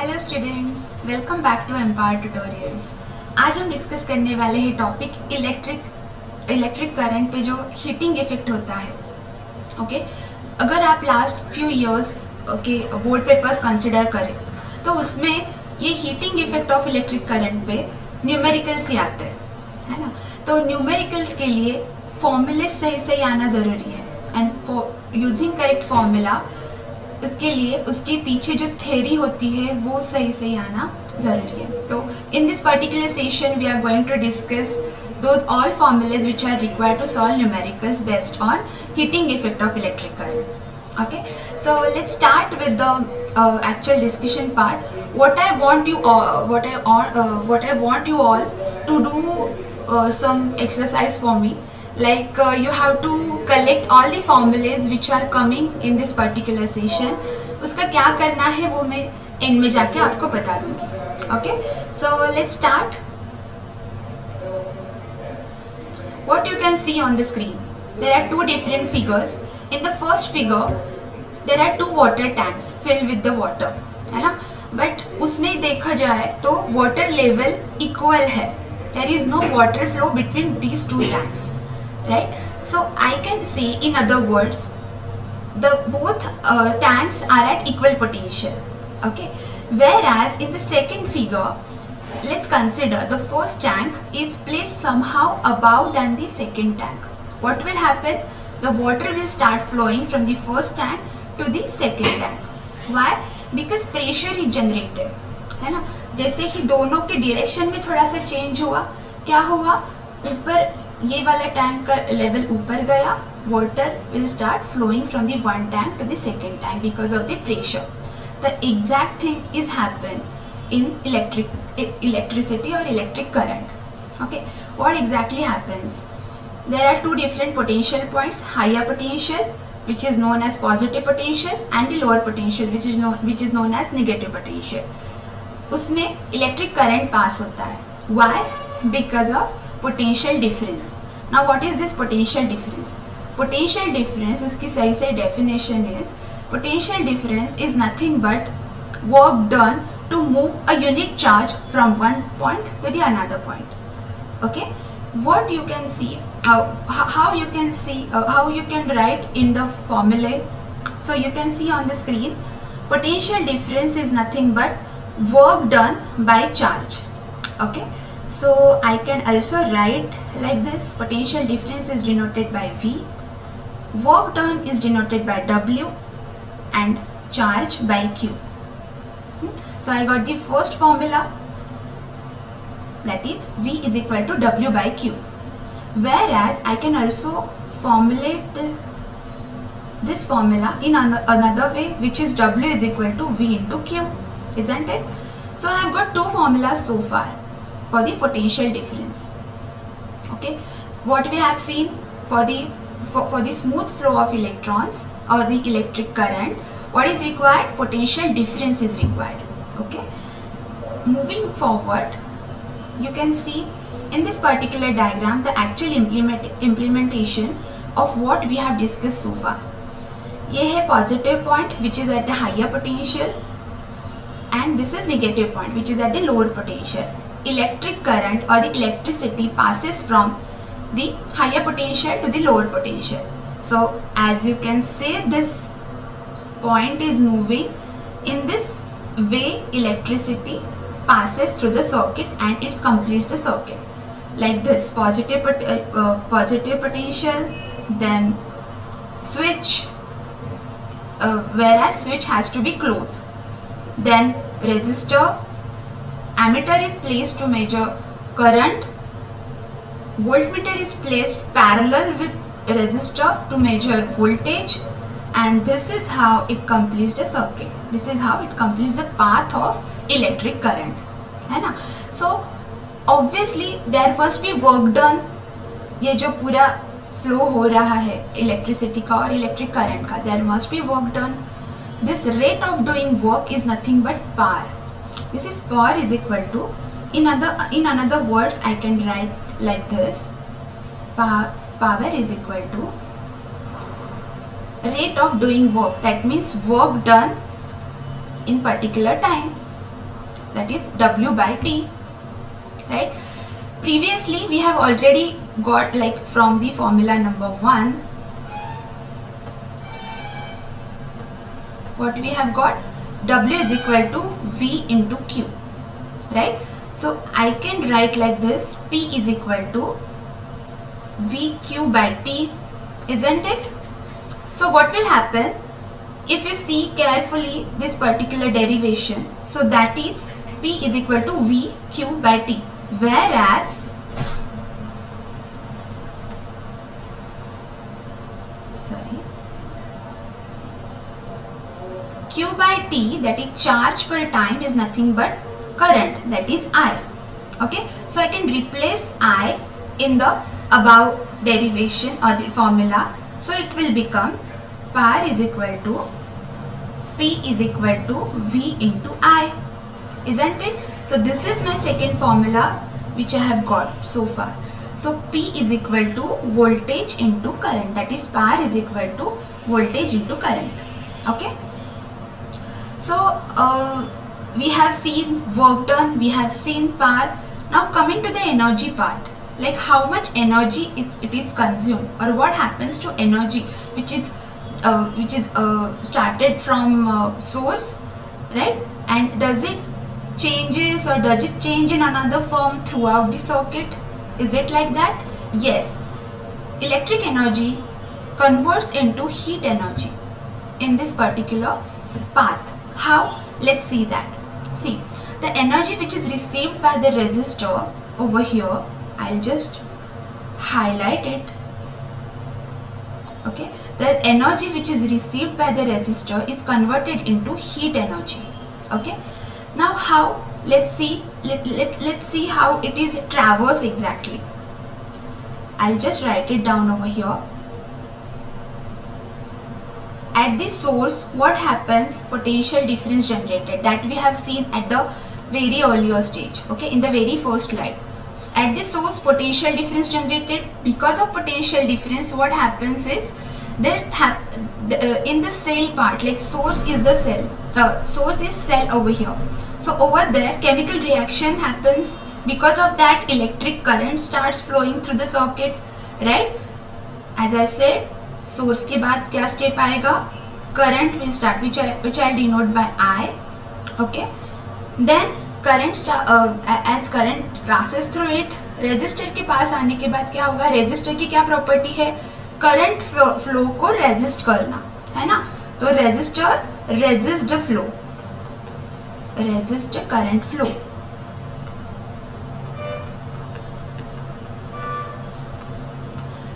Hello students, welcome back to empower tutorials. आज हम discuss करने वाले हैं टॉपिक इलेक्ट्रिक करंट पे जो हीटिंग इफेक्ट होता है। ओके अगर आप लास्ट फ्यू इयर्स के बोर्ड पेपर्स कंसिडर करें तो उसमें ये heating effect of electric current पे न्यूमेरिकल्स ही आते हैं, है ना। तो न्यूमेरिकल्स के लिए फॉर्मूले सही सही आना ज़रूरी है and for using correct formula उसके लिए उसके पीछे जो थ्योरी होती है वो सही सही आना ज़रूरी है। तो in this particular session we are going to discuss those all formulas which are required to solve numericals based on heating effect of electric current. Okay, so let's start with the actual discussion part. What I want you all to do some exercise for me. Like you have to collect all the formulas which are coming in this particular session. उसका क्या करना है वो मैं end में जाके आपको बता दूँगी. Okay, so let's start. What you can see on the screen, there are two different figures. In the first figure there are two water tanks filled with the water, है ना. But उसमें देखा जाए तो water level equal है. There is no water flow between these two tanks, right? So I can say, in other words, the both tanks are at equal potential. Okay, whereas in the second figure, let's consider the first tank is placed somehow above than the second tank. What will happen? The water will start flowing from the first tank to the second tank. Why? Because pressure is generated, है ना. जैसे कि दोनों के direction में थोड़ा सा change हुआ, क्या हुआ, ऊपर ये वाला टैंक का लेवल ऊपर गया, water will start flowing from the one tank to the second tank because of the pressure. The exact thing is happen in electricity or electric current. Okay, what exactly happens? There are two different potential points: higher potential, which is known as positive potential, and the lower potential, which is known as negative potential. उसमें electric current pass होता है. Why? Because of potential difference. Now what is this potential difference? Potential difference, उसकी सही से definition is, potential difference is nothing but work done to move a unit charge from one point to the another point. Okay, what you can see, how you can see, how you can write in the formula. So you can see on the screen, potential difference is nothing but work done by charge. Okay, so I can also write like this: potential difference is denoted by V, work done is denoted by W, and charge by Q. So I got the first formula, that is V is equal to W by Q. Whereas I can also formulate this formula in another way, which is W is equal to V into Q, isn't it? So I have got two formulas so far for the potential difference. Okay, what we have seen for the smooth flow of electrons or the electric current, what is required? Potential difference is required. Okay, moving forward, you can see in this particular diagram the actual implementation of what we have discussed so far. ये है positive point which is at the higher potential, and this is negative point which is at the lower potential. Electric current or the electricity passes from the higher potential to the lower potential. So as you can see, this point is moving in this way. Electricity passes through the circuit and it completes the circuit like this: positive potential, then switch, whereas switch has to be closed, then resistor, ammeter is placed to measure current, voltmeter is placed parallel with resistor to measure voltage, and this is how it completes the circuit. This is how it completes the path of electric current, है ना. So obviously there must be work done. ये जो पूरा flow हो रहा है electricity का और electric current का, there must be work done. This rate of doing work is nothing but power. This is power is equal to, in another words I can write like this: power is equal to rate of doing work. That means work done in particular time. that is W by T, right? Previously we have already got, like from the formula number 1, what we have got, W is equal to V into Q, right? So I can write like this, P is equal to VQ by T, isn't it? So what will happen if you see carefully this particular derivation? So that is P is equal to VQ by T, whereas Q by T, that is charge per time, is nothing but current, that is I. Okay, so I can replace I in the above derivation or the formula. So it will become power is equal to P is equal to V into I, isn't it? So this is my second formula which I have got so far. So P is equal to voltage into current, that is power is equal to voltage into current. Okay, so we have seen work done, we have seen power. Now coming to the energy part, like how much energy it is consumed, or what happens to energy which is started from source, right? And does it changes, or does it change in another form throughout the circuit? Is it like that? Yes, electric energy converts into heat energy in this particular path. How? Let's see that. See, the energy which is received by the resistor over here, I'll just highlight it. Okay, the energy which is received by the resistor is converted into heat energy. Okay, now how? Let's see. Let's see how it is traversed exactly. I'll just write it down over here. At the source, what happens? Potential difference generated, that we have seen at the very earlier stage, okay, in the very first slide. At the source, potential difference generated. Because of potential difference, what happens is in the cell part, like source is the cell, source is cell over here. So over there, chemical reaction happens. Because of that, electric current starts flowing through the circuit, right? As I said, source के बाद क्या step आएगा? Current will start, which I'll denote by I. Okay, then current as current passes through it, resistor के पास आने के बाद क्या होगा? रेजिस्टर की क्या प्रॉपर्टी है? करंट फ्लो को रेजिस्ट करना, है ना? तो resistor resist the flow, resist current flow.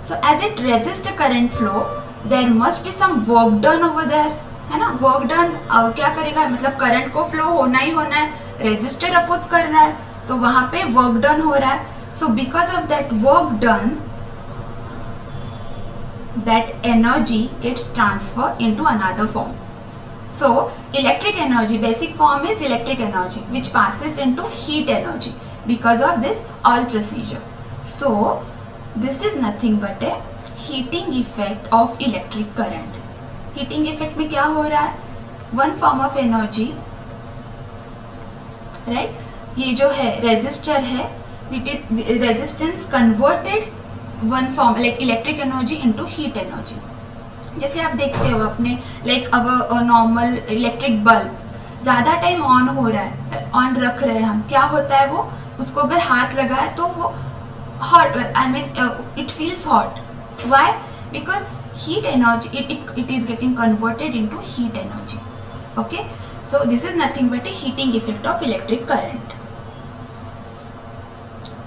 So as it resists the current flow, there must be some work done over there, है ना? वर्क डन क्या करेगा? मतलब करंट को फ्लो होना ही होना है, रेजिस्टर अपोज कर रहा है, तो वहां पे वर्क डन हो रहा है. So because of that work done, that energy gets transferred into another form. So electric energy, basic form is electric energy, which passes into heat energy because of this all procedure. So this is nothing but a heating effect of electric current. Heating effect में क्या हो रहा है? One form of energy, right? ये जो है resistor है, resistance converted one form like electric energy into heat energy. जैसे आप देखते हो अपने लाइक अब नॉर्मल इलेक्ट्रिक बल्ब ज़्यादा टाइम ऑन हो रहा है, ऑन रख रहे हैं हम, क्या होता है वो, उसको अगर हाथ लगाए तो वो hot, I mean it feels hot. Why? Because heat energy, it is getting converted into heat energy. Okay, so this is nothing but a heating effect of electric current.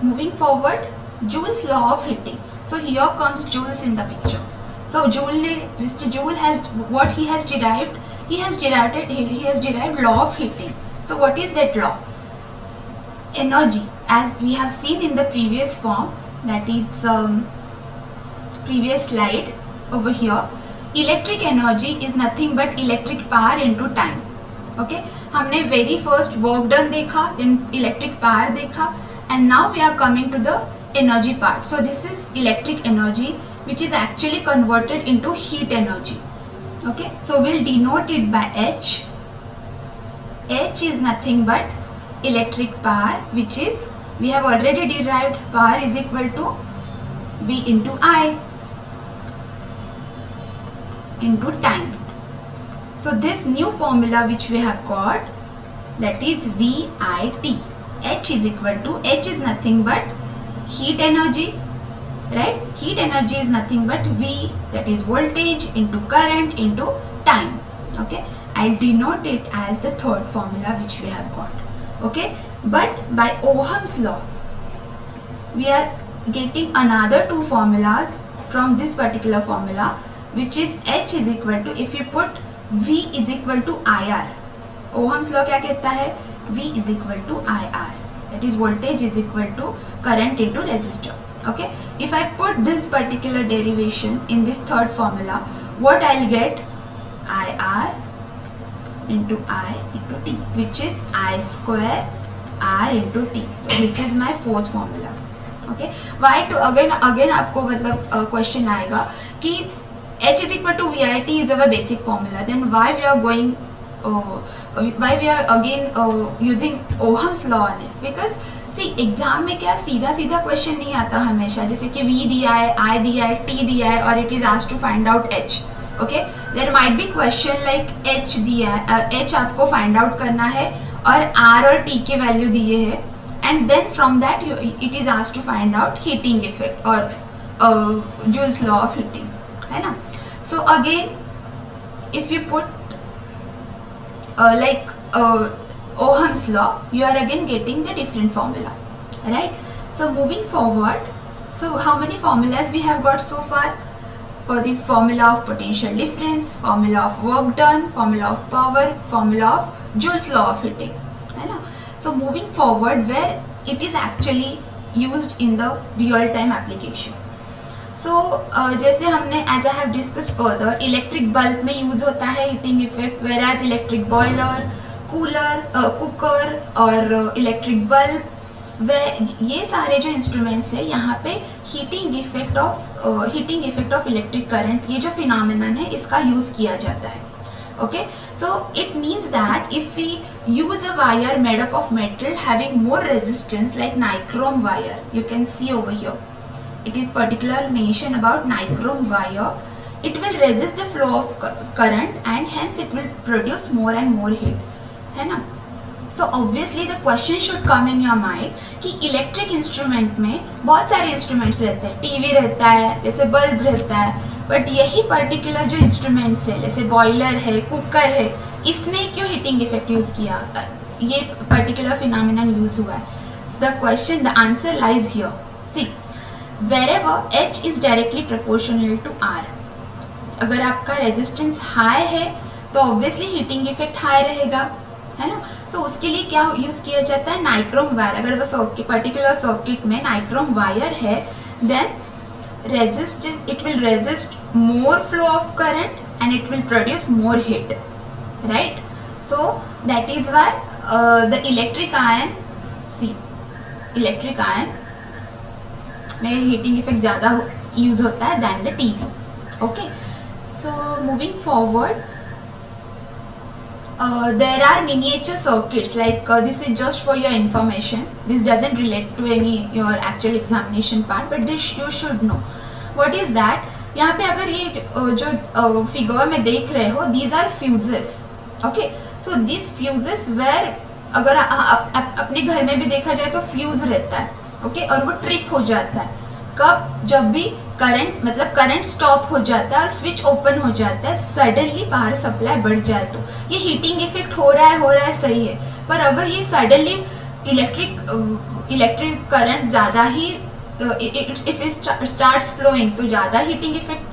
Moving forward, Joule's law of heating. So here comes Joule's in the picture. So Mr. Joule has what he has derived. He has derived law of heating. So what is that law? Energy, as we have seen in the previous form, that is previous slide over here, electric energy is nothing but electric power into time. Okay, हमने very first work done देखा, then electric power देखा, and now we are coming to the energy part. So this is electric energy which is actually converted into heat energy. Okay, so we'll denote it by H. H is nothing but electric power, which is we have already derived. Power is equal to V into I into time. So this new formula which we have got, that is VIT. H is equal to, H is nothing but heat energy, right? Heat energy is nothing but V, that is voltage, into current into time. Okay, I'll denote it as the third formula which we have got. Okay, but by Ohm's law we are getting another two formulas from this particular formula, which is H is equal to, if you put V is equal to IR. Ohm's law क्या कहता है? V is equal to IR, that is voltage is equal to current into resistor. Okay, if I put this particular derivation in this third formula, what I'll get? IR into I into T, which is I square R into T. So this is my fourth formula. Okay, why to again आपको मतलब question आएगा कि H is equal to VIT is our basic formula, then why we are going why we are again using Ohm's law on it? Because see, exam में क्या सीधा सीधा question नहीं आता हमेशा, जैसे कि V दिया है, I दिया है, T दिया है और it is asked to find out H. Okay, there might be question like H दिया है, H आपको find out करना है और R और T के वैल्यू दिए हैं, and then from that it is asked to find out heating effect or Joule's law of heating, है ना? So again, if you put Ohm's law, you are again getting the different formula, right? So moving forward, so how many formulas we have got so far? For the formula of potential difference, formula of work done, formula of power, formula of Joule's law of heating, है ना? So moving forward, where it is actually used in the real time application. So जैसे हमने as I have discussed further, electric bulb में use होता है heating effect, whereas electric boiler, cooler, cooker और electric bulb, वे ये सारे जो instruments है यहाँ पे heating effect of electric current, ये जो फिनोमेनन है इसका यूज़ किया जाता है. Okay, so it means that if we use a wire made up of metal having more resistance like nichrome wire, you can see over here, it is particular mention about nichrome wire, it will resist the flow of current and hence it will produce more and more heat, है ना? So obviously the question should come in your mind कि electric instrument में बहुत सारे instruments रहते हैं, TV रहता है, जैसे बल्ब रहता है, बट यही पर्टिकुलर जो इंस्ट्रूमेंट्स है जैसे बॉयलर है, कुकर है, इसमें क्यों हीटिंग इफेक्ट यूज़ किया, ये पर्टिकुलर फिनोमेनन यूज़ हुआ है? The question, the answer lies here. See, wherever H is directly proportional to R, अगर आपका रेजिस्टेंस हाई है तो ऑब्वियसली हीटिंग इफेक्ट हाई रहेगा, है ना? सो उसके लिए क्या यूज़ किया जाता है? Nichrome wire. अगर वो सर्किट पर्टिकुलर सर्किट में नाइक्रोम वायर है, then resistance, it will resist more flow of current and it will produce more heat, right? So that is why the electric iron, see, electric iron में heating effect ज़्यादा use होता है than the TV. Okay, so moving forward, there are miniature circuits like this is just for your information, this doesn't relate to any your actual examination part, but this you should know what is that. यहाँ पे अगर ये जो figure में देख रहे हो, these are fuses. Okay, so these fuses where अगर अपने घर में भी देखा जाए तो फ्यूज रहता है, okay, और वो ट्रिप हो जाता है कब? जब भी करंट मतलब करंट स्टॉप हो जाता है और स्विच ओपन हो जाता है, सडनली पावर सप्लाई बढ़ जाए तो ये हीटिंग इफेक्ट हो रहा है सही है, पर अगर ये सडनली इलेक्ट्रिक करंट ज़्यादा ही इफ इट स्टार्ट्स फ्लोइंग तो ज़्यादा हीटिंग इफेक्ट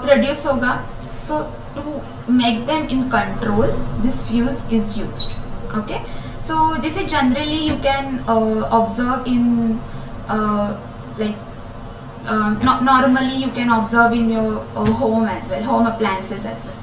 प्रोड्यूस होगा. So to make them in control this fuse is used. Okay, so this is generally you can observe in like normally you can observe in your home as well, home appliances as well.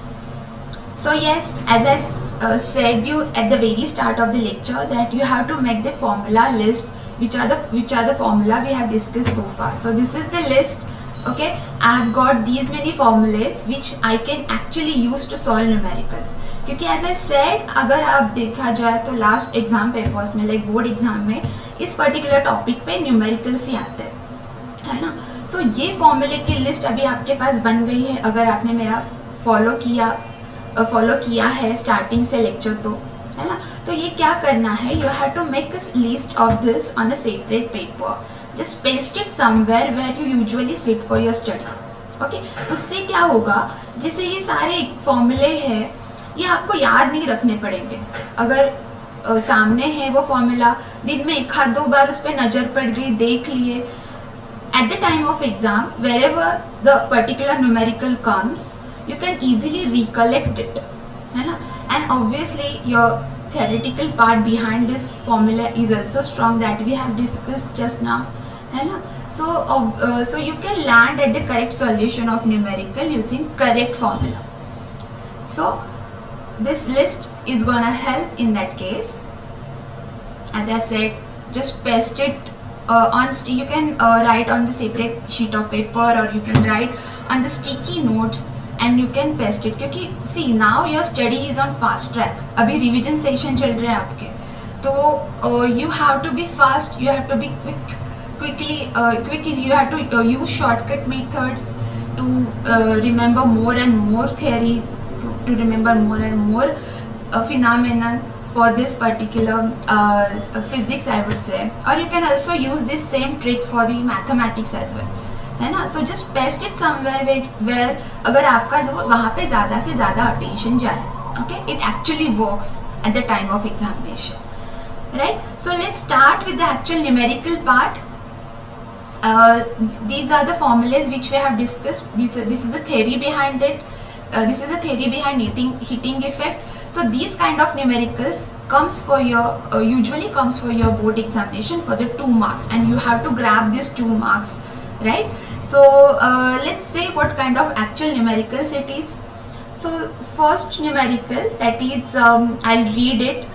So yes, as I said you at the very start of the lecture that you have to make the formula list, which are the formula we have discussed so far. So this is the list okay, I have got these many formulas which I can actually use to solve numericals. क्योंकि as I said, अगर आप देखा जाए तो last exam papers में like board exam में इस particular topic पे न्यूमेरिकल्स ही आते हैं, है ना. सो ये फॉर्मूले की लिस्ट अभी आपके पास बन गई है अगर आपने मेरा फॉलो किया है स्टार्टिंग से लेक्चर, तो है ना. तो ये क्या करना है, you have to make a list of this on a separate paper. Just paste it somewhere where you usually sit for your study. Okay? उससे क्या होगा, जैसे ये सारे फॉर्मूले हैं ये आपको याद नहीं रखने पड़ेंगे. अगर सामने है वो फॉर्मूला, दिन में एक आध दो बार उस पर नज़र पड़ गई, देख लिए, at the time of exam wherever the particular numerical comes you can easily recollect it, है ना. And obviously your theoretical part behind this formula is also strong that we have discussed just now, है ना. So you can land at the correct solution of numerical using correct formula. So this list is gonna help in that case. As I said, just paste it you can write on the separate sheet of paper or you can write on the sticky notes and you can paste it. क्योंकि see now your study is on fast track. अभी revision session चल रहे हैं आपके, तो you have to be fast, you have to be quick, you have to use shortcut methods to remember more and more theory, to remember more and more phenomenon for this particular physics I would say, or you can also use this same trick for the mathematics as well, है ना. So just paste it somewhere where अगर आपका जो वहाँ पे ज़्यादा से ज़्यादा attention जाए, okay, it actually works at the time of examination, right. So let's start with the actual numerical part. These are the formulas which we have discussed. This is the theory behind it. This is the theory behind heating effect. So these kind of numericals comes for your usually comes for your board examination for the 2 marks, and you have to grab these 2 marks, right. So let's say what kind of actual numericals it is. So first numerical, that is I'll read it.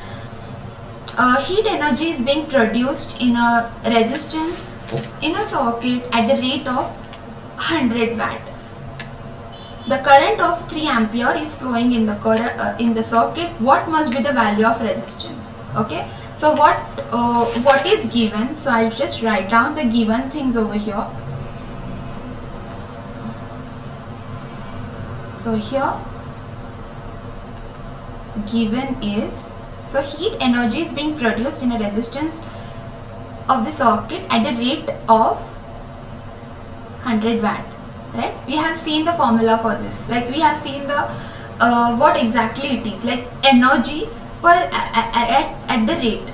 Heat energy is being produced in a resistance in a circuit at the rate of 100 watt. The current of 3 ampere is flowing in the circuit. What must be the value of resistance? Okay, so what is given? So I'll just write down the given things over here. So here given is, so heat energy is being produced in a resistance of the circuit at the rate of 100 watt, right. We have seen the formula for this, like we have seen the what exactly it is, like energy per at the rate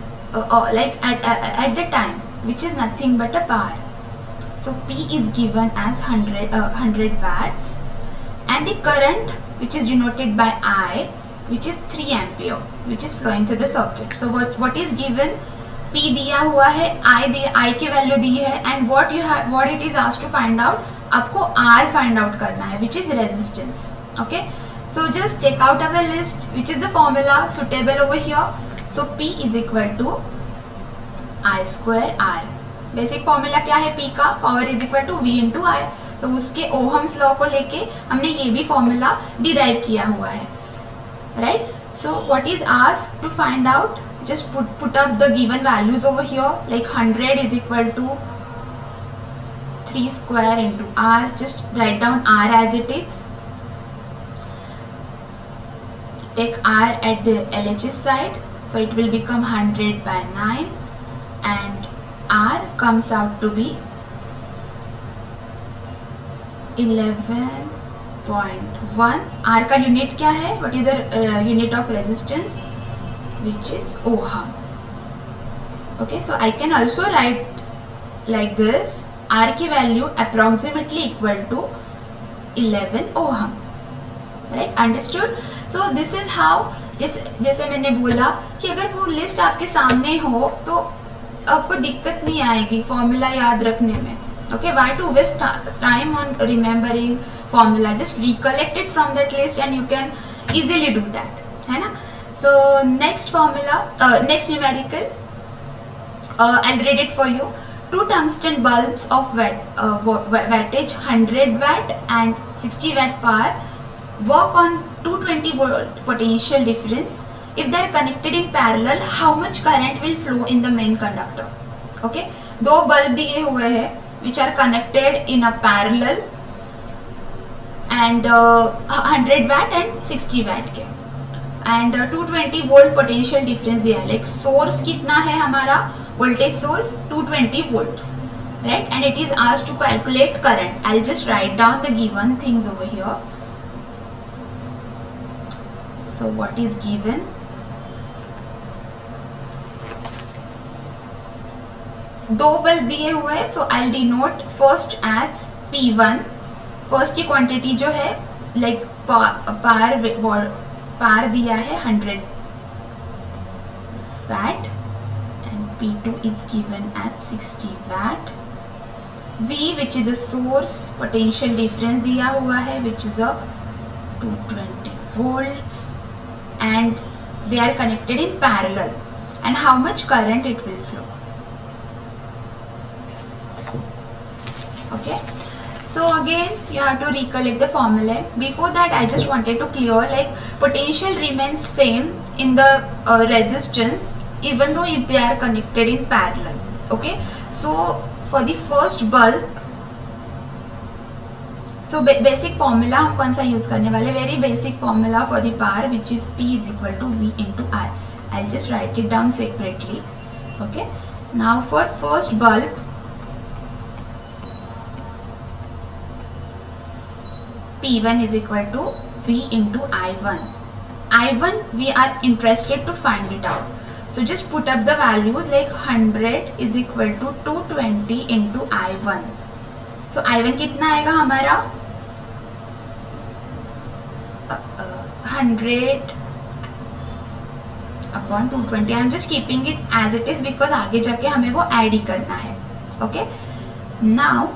like at the time, which is nothing but a power. So P is given as 100 watts, and the current which is denoted by I, which is 3 ampere, which is flowing through the circuit. So what is given, P दिया हुआ है, I की value दी है, and what it is asked to find out, आपको R find out करना है, which is resistance. Okay, so just take out our list, which is the formula suitable over here. So P is equal to I square R. Basic formula क्या है P का, power is equal to V into I. तो उसके Ohm's law को लेके हमने ये भी फॉर्मूला डिराइव किया हुआ है, right. So what is asked to find out, just put up the given values over here, like 100 is equal to 3 square into R. Just write down R as it is. Take R at the LHS side, so it will become 100 by 9, and R comes out to be 11.1. R का unit क्या है, what is the unit of resistance, which is ohm. Okay, so I can also write like this, R की value approximately equal to 11 ohm, right. Understood? So this is how, जैसे मैंने बोला कि अगर वो लिस्ट आपके सामने हो तो आपको दिक्कत नहीं आएगी फॉर्मूला याद रखने में. Okay, why to waste time on remembering formula? Just recollect it from that list and you can easily do that, है ना. So next formula, next numerical, I'll read it for you. two tungsten bulbs of wattage 100 watt and 60 watt power work on 220 volt potential difference. If they are connected in parallel, how much current will flow in the main conductor? Okay, दो bulb दिए हुए हैं which are connected in a parallel and 100 watt and 60 watt के and 220 volt potential difference दिया है. Like source कितना है हमारा voltage source 220 volts, right? And it is asked to calculate current. I'll just write down the given things over here. So what is given? दो bulb दिए हुए हैं, so I'll denote first as P1. First की quantity जो है like पार दिया है 100 watt and P2 is given as 60 watt. V which is a source potential difference दिया हुआ है which is a 220 volts and they are connected in parallel. And how much current it will flow? Okay, so again you have to recollect the formula. Before that I just wanted to clear like potential remains same in the resistance even though if they are connected in parallel. Okay, so for the first bulb, so basic formula हम कौन सा use करने वाले? Very basic formula for the power which is P is equal to V into I. I'll just write it down separately. Okay, now for first bulb P1 is equal to V into I1. I1 we are interested to find it out. So just put up the values like 100 is equal to 220 into I1. So I1 कितना आएगा हमारा 100 upon 220. I am just keeping it as it is because आगे जाके हमें वो add ही करना है. Okay, now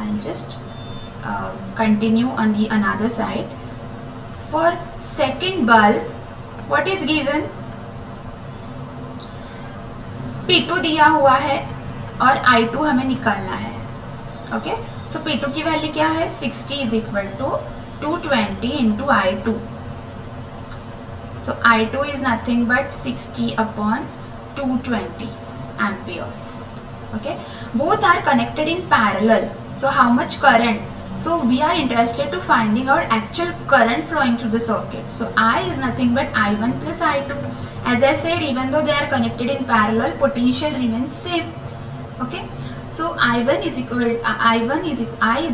I'll just continue on the another side. For second bulb, what is given? P2 दिया हुआ है और I2 हमें निकालना है. Okay, so P2 की वैल्यू क्या है? 60 is equal to 220 into I2. So I2 is nothing but 60 upon 220 amperes. Okay, both are connected in parallel. So how much current? So we are interested to finding out actual current flowing through the circuit. So I is nothing but I1 plus I2. As I said, even though they are connected in parallel, potential remains same. Okay, so I1 is equal I is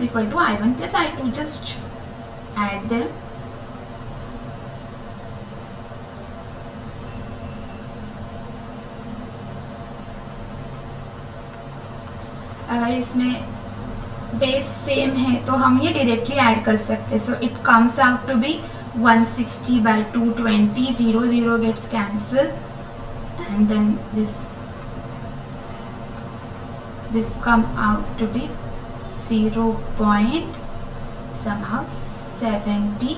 equal to I1 plus I2. Just add them. अगर इसमें base same है तो हम ये directly add कर सकते हैं. So it comes out to be 160 by 220. 0 0 gets cancelled and then this come out to be 0 point somehow 72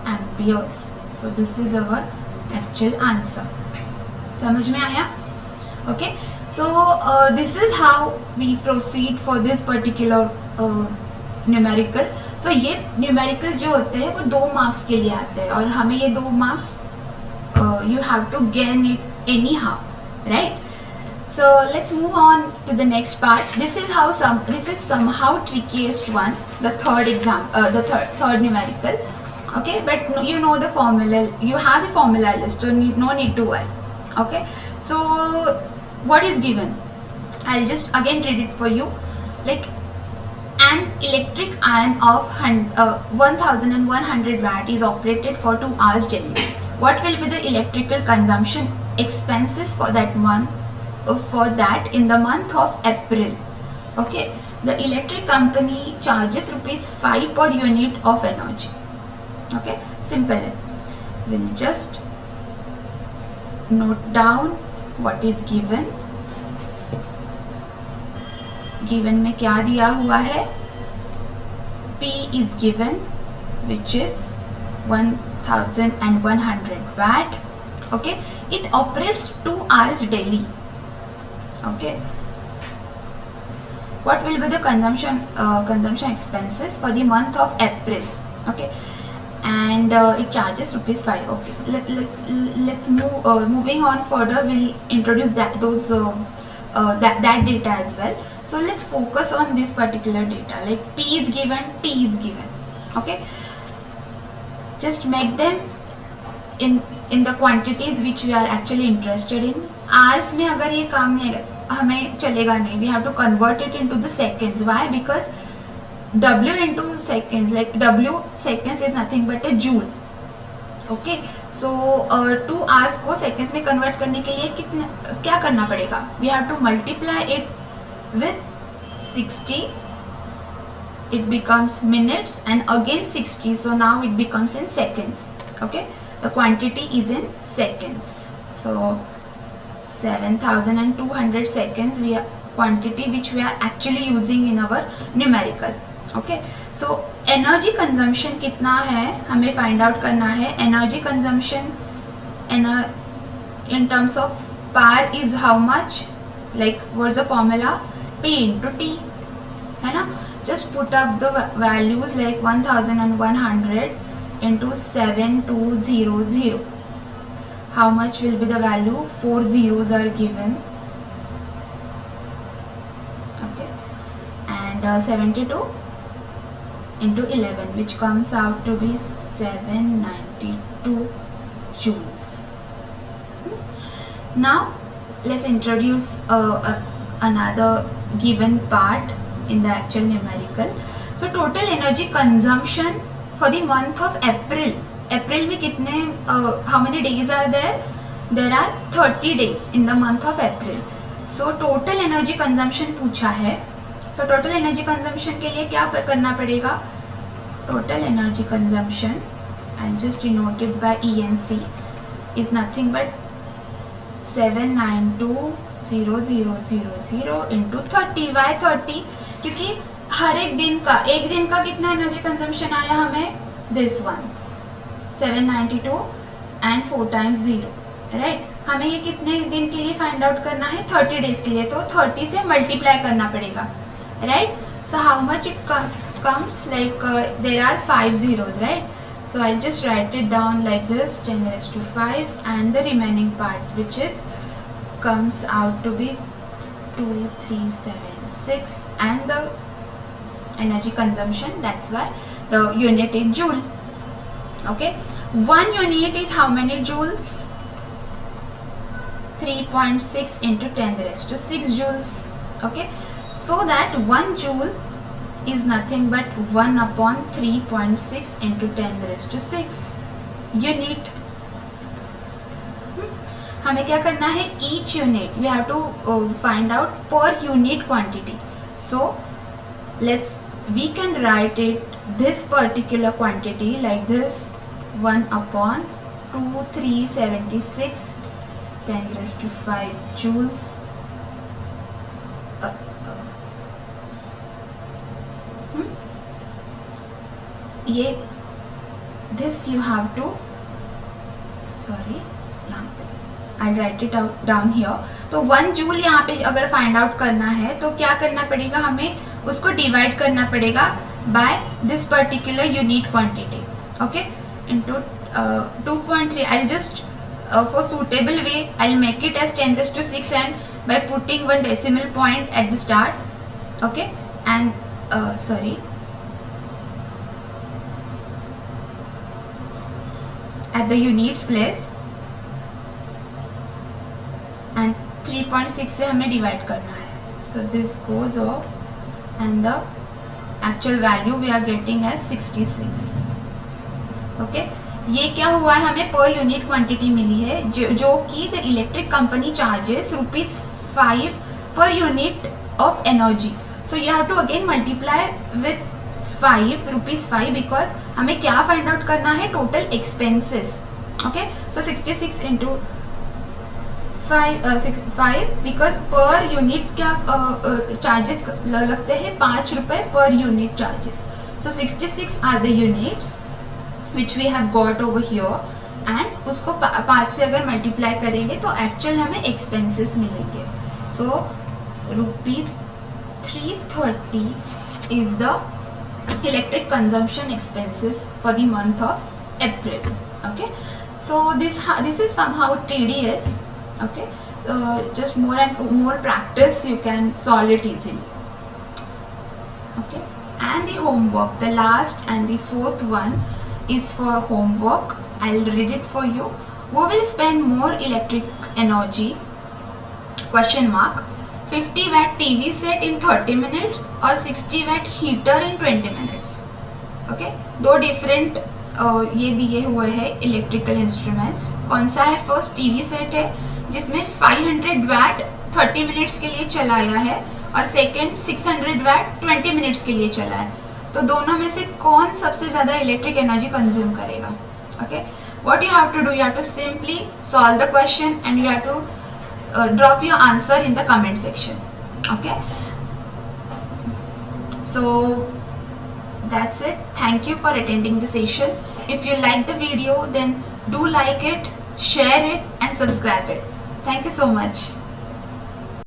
amperes. So this is our actual answer. समझ में आया? Okay, so this is how we proceed for this particular numerical. So ये numerical जो होते हैं वो 2 marks के लिए आते हैं और हमें ये 2 marks you have to gain it anyhow, right? So let's move on to the next part. This is somehow trickiest one, the third exam, the third numerical. Okay, but you know the formula, you have the formula list, so no need to worry. Okay, so what is given? I'll just again read it for you. Like an electric iron of 1100 watt is operated for 2 hours daily. What will be the electrical consumption expenses for that in the month of April? Okay, the electric company charges ₹5 per unit of energy. Okay, simple. We'll just note down what is given. Given में क्या दिया हुआ है? P is given which is 1100 watt Okay, it operates 2 hours daily. Okay, what will be the consumption expenses for the month of April? Okay, and it charges rupees 5. Okay, let's moving on further. We'll introduce that data as well. So let's focus on this particular data, like P is given, T is given. Okay, just make them in the quantities which we are actually interested in. Hours में अगर ये काम नहीं हमें चलेगा नहीं, we have to convert it into the seconds. Why? Because W into seconds, like W seconds is nothing but a joule. Okay, so 2 hours को seconds में convert करने के लिए क्या करना पड़ेगा? We have to multiply it with 60. It becomes minutes, and again 60. So now it becomes in seconds. Okay, the quantity is in seconds. So 7200 seconds we are quantity which we are actually using in our numerical. Okay, so energy consumption कितना है हमें find out करना है. Energy consumption in terms of power is how much? Like what's the formula? P into T, है ना? Just put up the values like 1100 into 7200. How much will be the value? 4 zeros are given. Okay, and 72 into 11, which comes out to be 792 joules. Now let's introduce another given part in the actual numerical. So total energy consumption for the month of April. April में कितने how many days are there? There are 30 days in the month of April. So total energy consumption पूछा है. So total energy consumption के लिए क्या करना पड़ेगा? Total energy consumption, I'll just denote it by ENC, is nothing but 792,000 into 30. Why 30? क्योंकि हर एक दिन का कितना एनर्जी कंजम्पशन आया हमें? This one 792 and 4 times 0, right. हमें ये कितने दिन के लिए फाइंड आउट करना है? 30 डेज के लिए. तो 30 से मल्टीप्लाई करना पड़ेगा, right. So how much it comes? Like there are 5 zeros, right? So I'll just write it down like this, 10 raised to 5, and the remaining part, which is comes out to be 2376, and the energy consumption, that's why the unit is joule. Okay, 1 unit is how many joules? 3.6 into 10 raised to 6 joules. Okay, so that 1 joule is nothing but 1 upon 3.6 into 10 raised to 6 unit. हमें क्या करना है? Each unit we have to find out per unit quantity. So we can write it this particular quantity like this: 1 upon 2376 10 raised to 5 joules. ये this you have to, sorry, यहाँ पे I'll write it out down here. तो 1 joule यहाँ पे अगर find out करना है तो क्या करना पड़ेगा? हमें उसको डिवाइड करना पड़ेगा by this particular unit quantity. Okay, into 2.3. I'll just for suitable way I'll make it as 10 raised to 6 and by putting 1 decimal point at the start. Okay, and sorry, at the units place, and 3.6 से हमें divide करना है. So this goes off and the actual value we are getting as 66. Okay, ये क्या हुआ है? हमें per unit quantity मिली है जो कि the electric company charges ₹5 per unit of energy. So you have to again multiply with 5 rupees 5 because हमें क्या फाइंड आउट करना है? Total expenses. Okay, so 66 into 5 because per unit क्या चार्जेस लगते हैं? ₹5 per unit charges. So 66 are the units which we have got over here, and उसको 5 से अगर मल्टीप्लाई करेंगे तो एक्चुअल हमें एक्सपेंसेस मिलेंगे. सो ₹330 is the electric consumption expenses for the month of April. Okay, so this is somehow tedious. Okay, just more and more practice you can solve it easily. Okay, and the homework, the last and the fourth one is for homework. I'll read it for you. Who will spend more electric energy? Question mark. 50 watt TV set in 30 minutes or 60 watt heater in 20 minutes. Okay, दो different ये दिए हुए हैं electrical instruments. कौन सा है? First TV set है जिसमें 500 वाट 30 मिनट्स के लिए चलाया है और सेकेंड 600 वाट 20 मिनट्स के लिए चला है. तो दोनों में से कौन सबसे ज़्यादा इलेक्ट्रिक एनर्जी कंज्यूम करेगा? Okay, what you have to do, you have to simply solve the question and you have to drop your answer in the comment section. Okay, so that's it. Thank you for attending the session. If you like the video, then do like it, share it and subscribe it. Thank you so much.